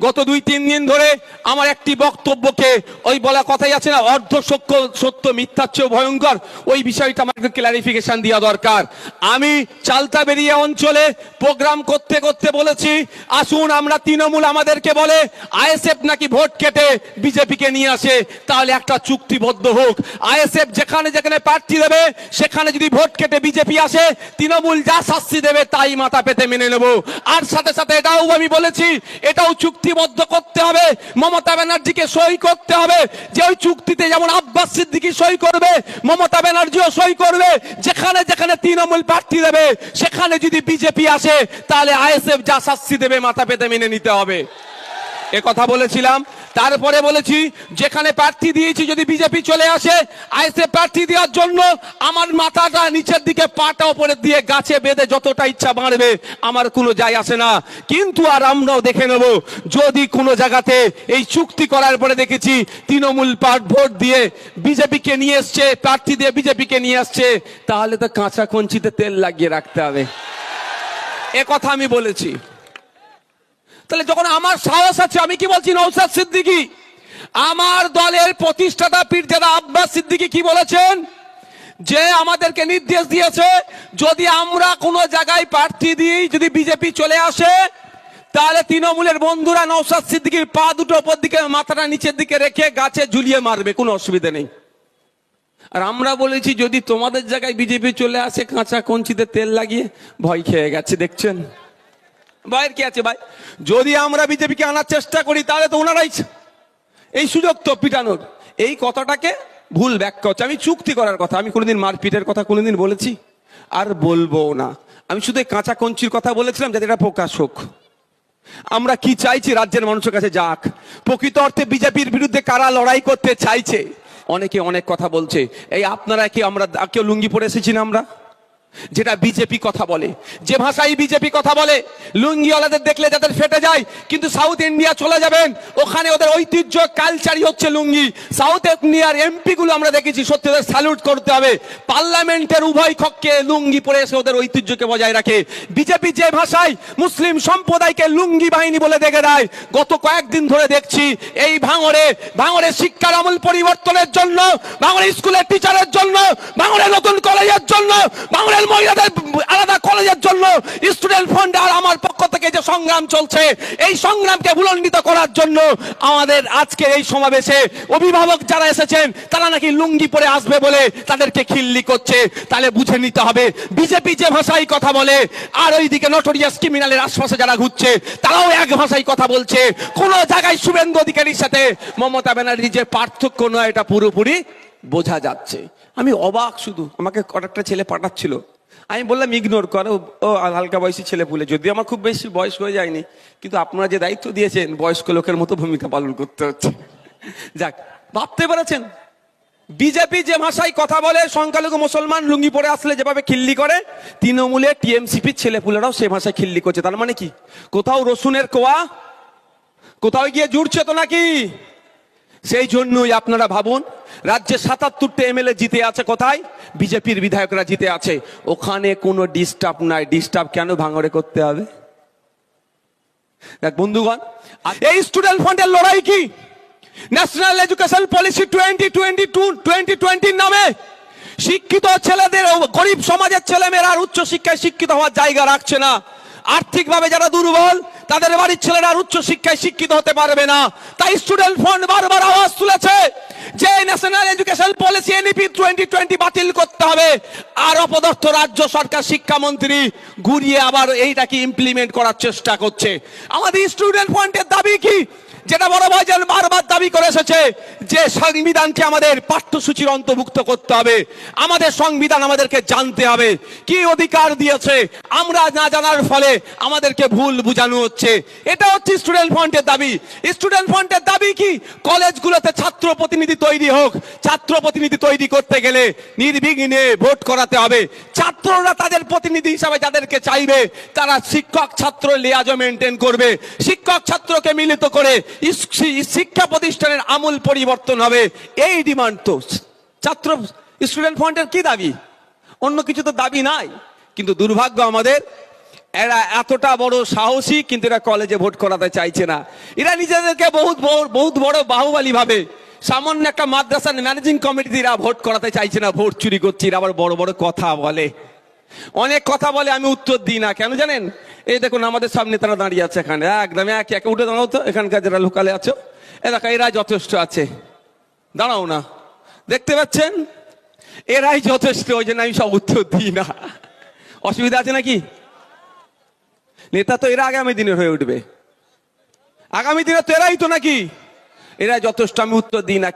গত 2-3 দিন ধরে আমার একটি বক্তব্যকে ওই বলা কথাই আছে না, অর্ধ সত্য মিথ্যার চেয়ে ভয়ঙ্কর, ওই বিষয়টা আমাকে ক্লারিফিকেশন দেওয়া দরকার। আমি চালতাবেরিয়া অঞ্চলে প্রোগ্রাম করতে করতে বলেছি, আসুন আমরা তৃণমূল আমাদেরকে বলে আইএসএফ নাকি ভোট কেটে বিজেপিকে নিয়ে আসে, তাহলে একটা চুক্তিবদ্ধ হোক। আইএসএফ যেখানে যেখানে প্রার্থী দেবে সেখানে যদি ভোট কেটে বিজেপি আসে, তৃণমূল যা শাস্তি দেবে তাই মাথা পেতে মেনে নেব। আর সাথে সাথে এটাও আমি বলেছি, এটাও চুক্তিবদ্ধ করতে হবে, মমতা ব্যানার্জিকে সই করতে হবে, যে ওই চুক্তিতে যেমন আব্বাস সিদ্দিকী সই করবে, মমতা ব্যানার্জিও সই করবে। যেখানে যেখানে তৃণমূল প্রার্থী দেবে সেখানে যদি বিজেপি আসে, তাহলে আইএসএফ যা শাস্তি দেবে মাথা পেতে মেনে নিতে হবে। এ কথা বলেছিলাম। তারপরে বলেছি, যেখানে প্রার্থী দিয়েছি যদি বিজেপি চলে আসে, আইএসএফ প্রার্থী দেওয়ার জন্য আমার মাথাটা নিচের দিকে, পাটা উপরের দিয়ে গাছে বেঁধে যতটা ইচ্ছা বাড়বে, আমার কোনো যায় আসে না। কিন্তু আর আমরাও দেখে নেব, যদি কোনো জায়গাতে এই চুক্তি করার পরে দেখেছি তৃণমূল ভোট দিয়ে বিজেপিকে নিয়ে এসছে, প্রার্থী দিয়ে বিজেপিকে নিয়ে আসছে, তাহলে তো কাঁচা কঞ্চিতে তেল লাগিয়ে রাখতে হবে। এ কথা আমি বলেছি। তাহলে যখন আমার সাহস আছে, আমি কি বলছি, নওশাদ সিদ্দিকী আমার দলের প্রতিষ্ঠাতা পীরজাদা আব্বাস সিদ্দিকী কি বলেছেন, যে আমাদেরকে নির্দেশ দিয়েছে যদি আমরা কোনো জায়গায় প্রার্থী দিই, যদি বিজেপি চলে আসে, তাহলে তৃণমূলের বন্ধুরা নওশাদ সিদ্দিকীর পা দুটো উপর দিকে, মাথাটা নিচের দিকে রেখে গাছে ঝুলিয়ে মারবে, কোনো অসুবিধা নেই। আর আমরা বলেছি যদি তোমাদের জায়গায় বিজেপি চলে আসে, কাঁচা কঞ্চিতে তেল লাগিয়ে ভয় খেয়ে গেছে, দেখছেন ভয়ের কি আছে ভাই? যদি আমরা বিজেপিকে আনার চেষ্টা করি তাহলে তো ওনারাই এই সুযোগ তো পিটানোর। এই কথাটাকে ভুল ব্যাখ্যা হচ্ছে। আমি চুক্তি করার কথা, আমি কোনোদিন মারপিটের কথা কোনোদিন বলেছি আর বলবো না। আমি শুধু কাঁচা কঞ্চির কথা বলেছিলাম যাতে এটা প্রকাশ হোক। আমরা কি চাইছি, রাজ্যের মানুষের কাছে যাক প্রকৃত অর্থে বিজেপির বিরুদ্ধে কারা লড়াই করতে চাইছে। অনেকে অনেক কথা বলছে, এই আপনারা কি, আমরা কেউ লুঙ্গি পরে এসেছি না? আমরা যেটা বিজেপি কথা বলে, যে ভাষায় বিজেপি কথা বলে, লুঙ্গিওয়ালাদের দেখলে যাদের ফেটে যায়, কিন্তু সাউথ ইন্ডিয়া চলে যাবেন, ওখানে ওদের ঐতিহ্য কালচারই হচ্ছে লুঙ্গি। সাউথ ইন্ডিয়ার এমপি গুলো আমরা দেখেছি, সত্যি ওদের স্যালুট করতে হবে। পার্লামেন্টের উভয় কক্ষে লুঙ্গি পরে এসে ওদের ঐতিহ্যকে বজায় রাখে। বিজেপি যে ভাষায় মুসলিম সম্প্রদায়কে লুঙ্গি বাহিনী বলে দেখে দেয়, গত কয়েকদিন ধরে দেখছি এই ভাঙড়ে শিক্ষার আমূল পরিবর্তনের জন্য, ভাঙড়ে স্কুলের টিচারের জন্য, ভাঙড়ে নতুন কলেজের জন্য, ভাঙড়ের মহিলাদের আলাদা কলেজের জন্য স্টুডেন্ট ফান্ড আর আমার পক্ষ থেকে যে সংগ্রাম চলছে, এই সংগ্রামকে ভুলণ্ডিত করার জন্য আমাদের আজকে এই সমাবেশে অভিভাবক যারা এসেছেন তারা নাকি লুঙ্গি পরে আসবে বলে তাদেরকে খিল্লি করছে। তাহলে বুঝে নিতে হবে বিজেপি যে ভাষায় কথা বলে, আর ওইদিকে নটোরিয়াস ক্রিমিনালের আশপাশে যারা ঘুরছে তারাও এক ভাষায় কথা বলছে। কোন জায়গায় শুভেন্দু অধিকারীর সাথে মমতা ব্যানার্জি যে পার্থক্য নয়, এটা পুরোপুরি বোঝা যাচ্ছে। আমি অবাক, শুধু আমাকে কয়েকটা ছেলে পাঠাচ্ছিল, আমি বললাম ইগনোর করো, ও হালকা বয়সী ছেলে পুলে, যদিও আমার খুব বেশি বয়স হয়ে যায়নি, কিন্তু আপনারা যে দায়িত্ব দিয়েছেন বয়স্ক লোকের মতো ভূমিকা পালন করতে হচ্ছে। যাক, ভাবতে পেরেছেন বিজেপি যে ভাষায় কথা বলে, সংখ্যালঘু মুসলমান লুঙ্গি পরে আসলে যেভাবে খিল্লি করে, তৃণমূলে টিএমসিপির ছেলেপুলেরাও সে ভাষায় খিল্লি করছে। তার মানে কি, কোথাও রসুনের কোয়া কোথাও গিয়ে জুড়ছে তো নাকি? সেই জন্যই আপনারা ভাবুন, রাজ্যে 77টা এমএলএ জিতে আছে, কোথায়? বিজেপির বিধায়করা জিতে আছে, ওখানে কোনো ডিস্টার্ব নাই। ডিস্টার্ব কেন ভাঙড়ে করতে হবে? দেখ বন্ধুগণ, এই স্টুডেন্ট ফান্ডের লড়াই কি ন্যাশনাল এডুকেশন পলিসি 2020 নামে শিক্ষিত ছেলেদের, গরিব সমাজের ছেলেমেয়েরা আর উচ্চ শিক্ষায় শিক্ষিত হওয়ার জায়গা রাখছে না। আর্থিকভাবে যারা দুর্বল, তাদের বাড়ির ছেলেরা উচ্চ শিক্ষায় শিক্ষিত হতে পারবে না। তাই স্টুডেন্ট ফান্ড বারবার আওয়াজ তুলেছে যে ন্যাশনাল এডুকেশন পলিসি এনইপি 2020 বাতিল করতে হবে। আর অপদস্থ রাজ্য সরকার শিক্ষামন্ত্রী ঘুরিয়ে আবার এইটাকে ইমপ্লিমেন্ট করার চেষ্টা করছে। আমাদের স্টুডেন্ট ফান্ডের দাবি কি, যেটা বড় ভাই বারবার দাবি করে এসেছে, যে সংবিধানকে আমাদের পাঠ্যসূচির অন্তর্ভুক্ত করতে হবে। আমাদের সংবিধান আমাদেরকে জানতে হবে, কি অধিকার দিয়েছে, আমরা না জানার ফলে আমাদেরকে ভুল বুঝানো হচ্ছে। এটা হচ্ছে স্টুডেন্ট ফান্ডের দাবি। স্টুডেন্ট ফান্ডের দাবি কি, কলেজগুলোতে ছাত্র প্রতিনিধি তৈরি হোক। ছাত্র প্রতিনিধি তৈরি করতে গেলে নির্বিঘ্নে ভোট করাতে হবে। ছাত্ররা তাদের প্রতিনিধি হিসাবে যাদেরকে চাইবে, তারা শিক্ষক ছাত্র লিয়াজো মেনটেন করবে। শিক্ষক ছাত্রকে মিলিত করে শিক্ষা প্রতিষ্ঠানের আমূল পরিবর্তন হবে। এই ডিমান্ড তো ছাত্র স্টুডেন্ট ফান্ডের কি দাবি, অন্য কিছু তো দাবি নাই। কিন্তু দুর্ভাগ্য আমাদের, এরা এতটা বড় সাহসী, কিন্তু এরা কলেজে ভোট করাতে চাইছে না। এরা নিজেদেরকে বহুত বড় বাহুবলী ভাবে। সামান্য একটা মাদ্রাসার ম্যানেজিং কমিটিতে এরা ভোট করাতে চাইছে না, ভোট চুরি করছে। এরা আবার বড় বড় কথা বলে, অনেক কথা বলে, আমি উত্তর দিই না। কেন জানেন? এই দেখুন আমাদের সামনে তারা দাঁড়িয়ে আছে এখানে, একদম এক এক উঠে দাঁড়াও তো, এখানকার যারা লোকালে আছো এলাকা, এরা যথেষ্ট আছে, দাঁড়াও না, দেখতে পাচ্ছেন এরাই যথেষ্ট। ওই জন্য আমি সব উত্তর দিই না। অসুবিধা আছে নাকি? নেতা তো এরা আগামী দিনের হয়ে উঠবে, আগামী দিনে তো এরাই তো নাকি, এরা যথেষ্ট, আমি উত্তর দিই না।